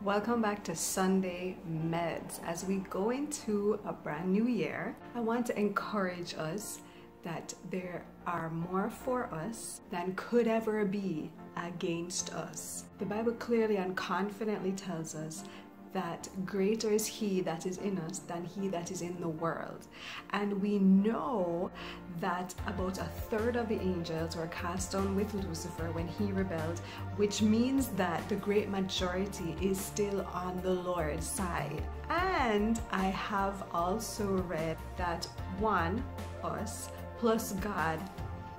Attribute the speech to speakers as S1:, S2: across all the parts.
S1: Welcome back to Sunday Medz. As we go into a brand new year, I want to encourage us that there are more for us than could ever be against us. The Bible clearly and confidently tells us that greater is He that is in us than he that is in the world. And we know that about a third of the angels were cast down with Lucifer when he rebelled, which means that the great majority is still on the Lord's side. And I have also read that us plus God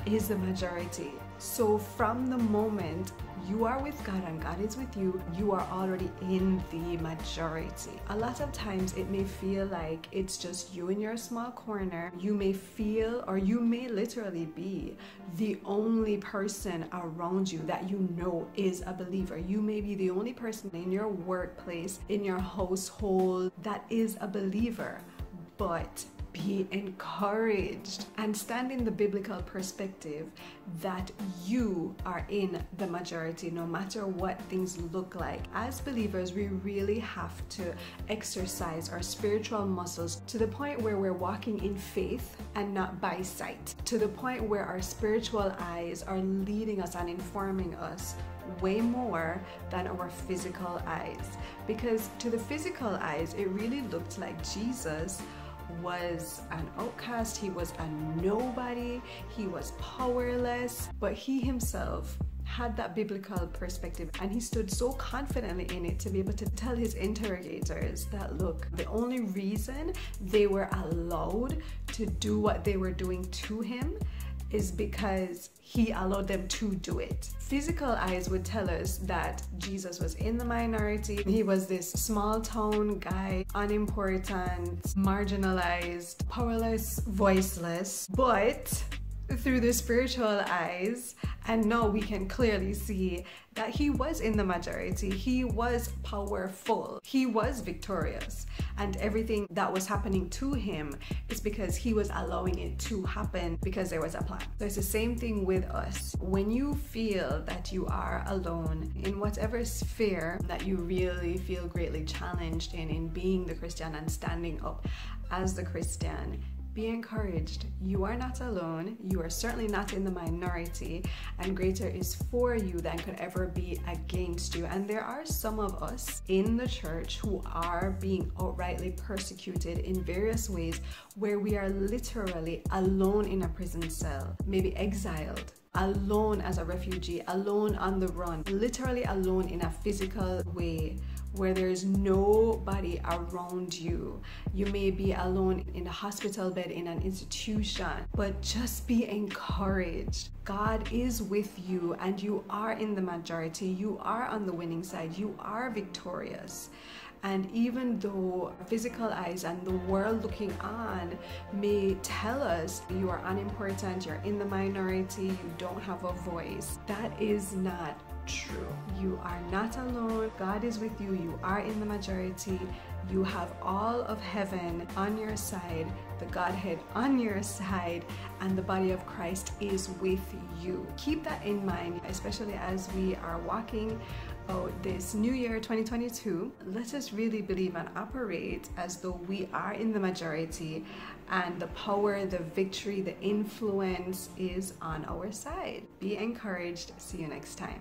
S1: is the majority. So from the moment you are with God and God is with you, you are already in the majority. A lot of times it may feel like it's just you in your small corner. You may feel, or you may literally be, the only person around you that you know is a believer. You may be the only person in your workplace, in your household that is a believer. But be encouraged and stand in the biblical perspective that you are in the majority, no matter what things look like. As believers, we really have to exercise our spiritual muscles to the point where we're walking in faith and not by sight, to the point where our spiritual eyes are leading us and informing us way more than our physical eyes. Because to the physical eyes, it really looked like Jesus was an outcast, he was a nobody, he was powerless, but he himself had that biblical perspective and he stood so confidently in it to be able to tell his interrogators that, look, the only reason they were allowed to do what they were doing to him is because he allowed them to do it. Physical eyes would tell us that Jesus was in the minority. He was this small town guy, unimportant, marginalized, powerless, voiceless. But through the spiritual eyes, and now we can clearly see that he was in the majority. He was powerful. He was victorious. And everything that was happening to him is because he was allowing it to happen because there was a plan. So it's the same thing with us. When you feel that you are alone in whatever sphere that you really feel greatly challenged in being the Christian and standing up as the Christian, be encouraged. You are not alone. You are certainly not in the minority, and greater is for you than could ever be against you. And there are some of us in the church who are being outrightly persecuted in various ways, where we are literally alone in a prison cell, maybe exiled, alone as a refugee, alone on the run, literally alone in a physical way, where there's nobody around you. You may be alone in a hospital bed in an institution, but just be encouraged. God is with you and you are in the majority. You are on the winning side. You are victorious. And even though physical eyes and the world looking on may tell us you are unimportant, you're in the minority, you don't have a voice, that is not true. You are not alone. God is with you. You are in the majority. You have all of heaven on your side, the Godhead on your side, and the body of Christ is with you. Keep that in mind, especially as we are walking out this new year 2022. Let us really believe and operate as though we are in the majority and the power, the victory, the influence is on our side. Be encouraged. See you next time.